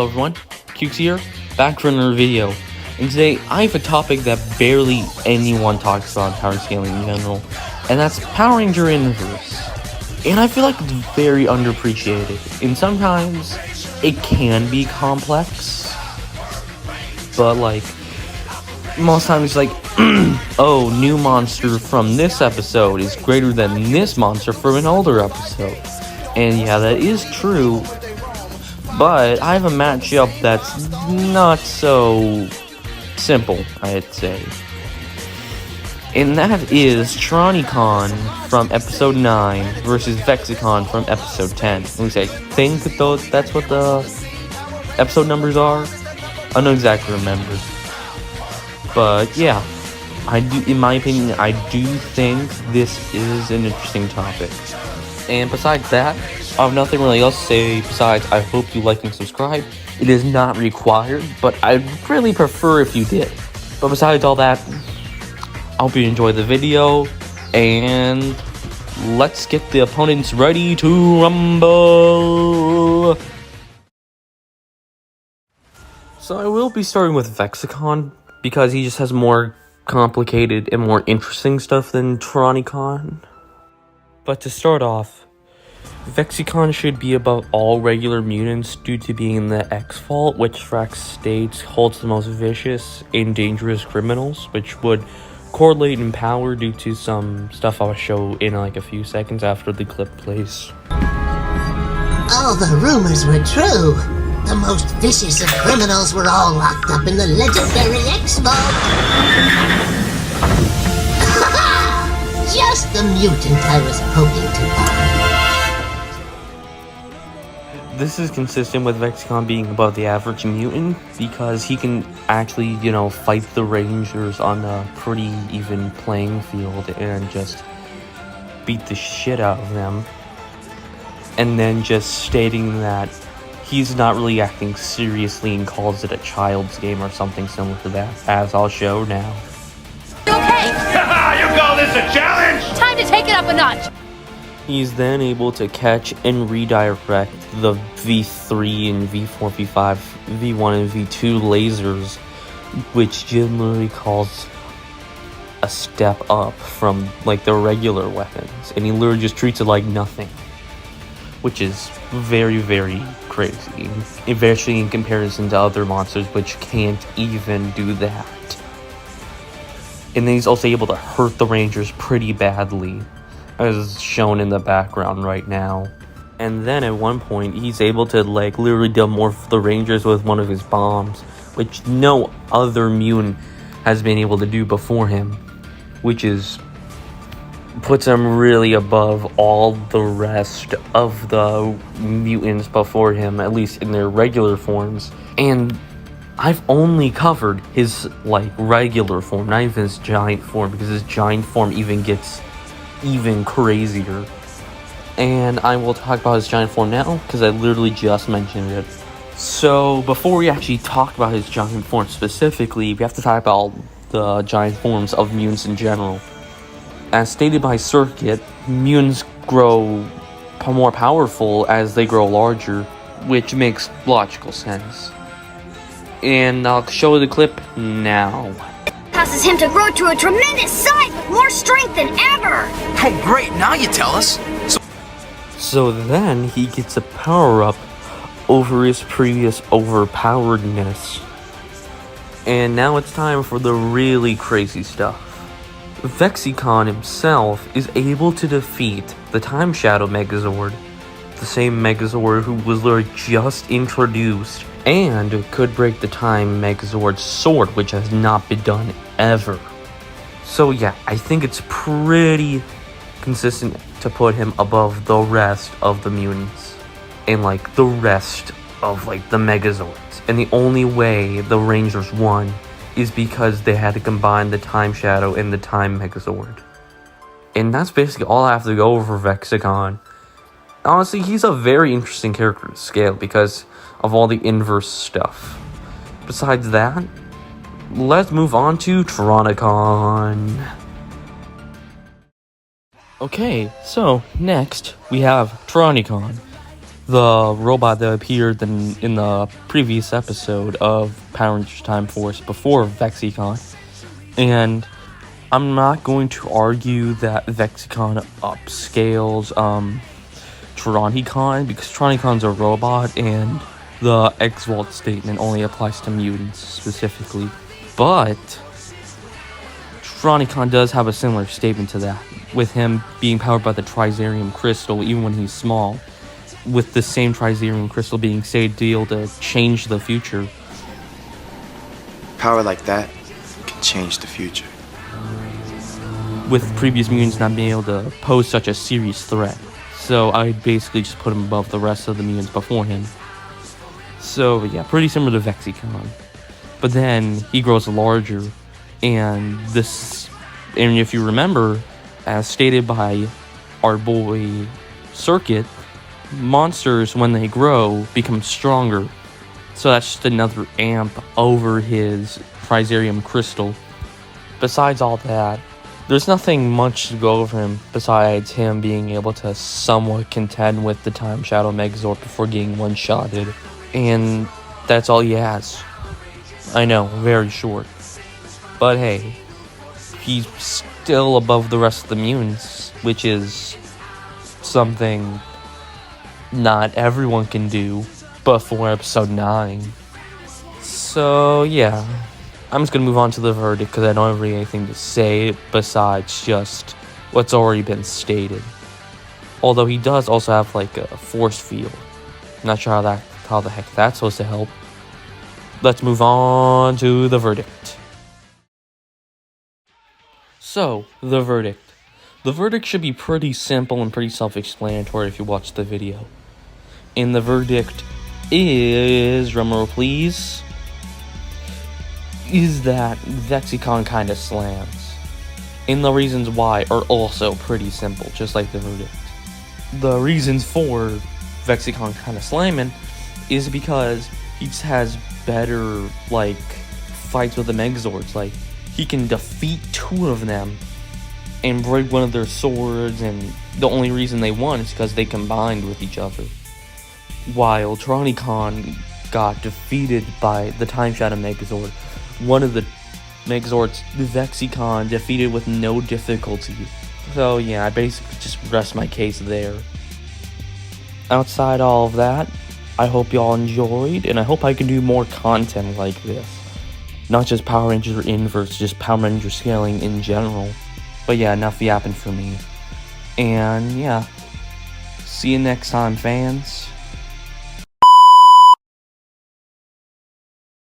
Hello everyone, Cukes here, back for another video. And today I have a topic that barely anyone talks about power scaling in general, and that's Power Ranger Inverse. And I feel like it's very underappreciated, and sometimes it can be complex, but like, most times it's like, oh, new monster from this episode is greater than this monster from an older episode. And yeah, that is true, but I have a matchup that's not so simple, I'd say. And that is Tronicon from episode 9 versus Vexicon from episode 10. At least I think that's what the episode numbers are. I don't exactly remember. But yeah, in my opinion, I do think this is an interesting topic. And besides that, I have nothing really else to say besides I hope you like and subscribe. It is not required, but I'd really prefer if you did. But besides all that, I hope you enjoy the video, and let's get the opponents ready to rumble! So I will be starting with Vexicon, because he just has more complicated and more interesting stuff than Tronicon. But to start off, Vexicon should be above all regular mutants due to being the X-Fault, which Frax states holds the most vicious and dangerous criminals, which would correlate in power due to some stuff I'll show in like a few seconds after the clip plays. All the rumors were true. The most vicious of criminals were all locked up in the legendary X-Vault. Just the mutant I was hoping to find. This is consistent with Vexicon being above the average mutant because he can actually, fight the Rangers on a pretty even playing field and just beat the shit out of them. And then just stating that he's not really acting seriously and calls it a child's game or something similar to that, as I'll show now. Okay! You call this a challenge? Time to take it up a notch! He's then able to catch and redirect the V3 and V4, V5, V1, and V2 lasers, which generally calls a step up from like the regular weapons, and he literally just treats it like nothing, which is very, very crazy, especially in comparison to other monsters which can't even do that. And then he's also able to hurt the Rangers pretty badly, as shown in the background right now. And then at one point, he's able to literally demorph the Rangers with one of his bombs, which no other mutant has been able to do before him, which puts him really above all the rest of the mutants before him, at least in their regular forms. And I've only covered his regular form, not even his giant form, because his giant form even gets even crazier. And I will talk about his giant form now, because I literally just mentioned it. So before we actually talk about his giant form specifically, we have to talk about the giant forms of mutants in general. As stated by Circuit, mutants grow more powerful as they grow larger, which makes logical sense. And I'll show the clip now. Causes him to grow to a tremendous size with more strength than ever. Oh, great. Now you tell us. So then he gets a power-up over his previous overpoweredness. And now it's time for the really crazy stuff. Vexicon himself is able to defeat the Time Shadow Megazord, the same Megazord who was literally just introduced, and could break the Time Megazord's sword, which has not been done ever. So yeah, I think it's pretty consistent to put him above the rest of the mutants and the rest of the Megazords. And the only way the Rangers won is because they had to combine the Time Shadow and the Time Megazord. And that's basically all I have to go over for Vexicon. Honestly, he's a very interesting character to scale because of all the inverse stuff. Besides that, let's move on to Tronicon. Okay, so next we have Tronicon. the robot that appeared in the previous episode of Power Rangers Time Force before Vexicon. And I'm not going to argue that Vexicon upscales Tronicon, because Tronicon's a robot and the X-Vault statement only applies to mutants specifically. But Tronicon does have a similar statement to that, with him being powered by the Trizerium Crystal even when he's small, with the same Trizerium Crystal being said to be able to change the future. Power like that can change the future. With previous mutants not being able to pose such a serious threat. So I basically just put him above the rest of the mutants before him. So yeah, pretty similar to Vexicon. But then he grows larger, and if you remember, as stated by our boy Circuit, monsters when they grow become stronger. So that's just another amp over his Trizerium Crystal. Besides all that, there's nothing much to go over him besides him being able to somewhat contend with the Time Shadow Megazord before getting one-shotted. And that's all he has. I know, very short. But hey, he's still above the rest of the mutants, which is something not everyone can do before episode 9. So yeah, I'm just gonna move on to the verdict because I don't have really anything to say besides just what's already been stated. Although he does also have like a force field. Not sure how the heck that's supposed to help. Let's move on to the verdict. So, the verdict. The verdict should be pretty simple and pretty self-explanatory if you watch the video. And the verdict is, drumroll please, is that Vexicon kinda slams. And the reasons why are also pretty simple, just like the verdict. The reasons for Vexicon kinda slamming is because he just has better, like, fights with the Megazords. Like, he can defeat 2 of them and break one of their swords, and the only reason they won is because they combined with each other. While Tronicon got defeated by the Time Shadow Megazord, one of the Megazords, Vexicon, defeated with no difficulty. So yeah, I basically just rest my case there. Outside all of that, I hope y'all enjoyed, and I hope I can do more content like this. Not just Power Ranger Inverse, just Power Ranger scaling in general. But yeah, enough yapping for me. And yeah, see you next time, fans.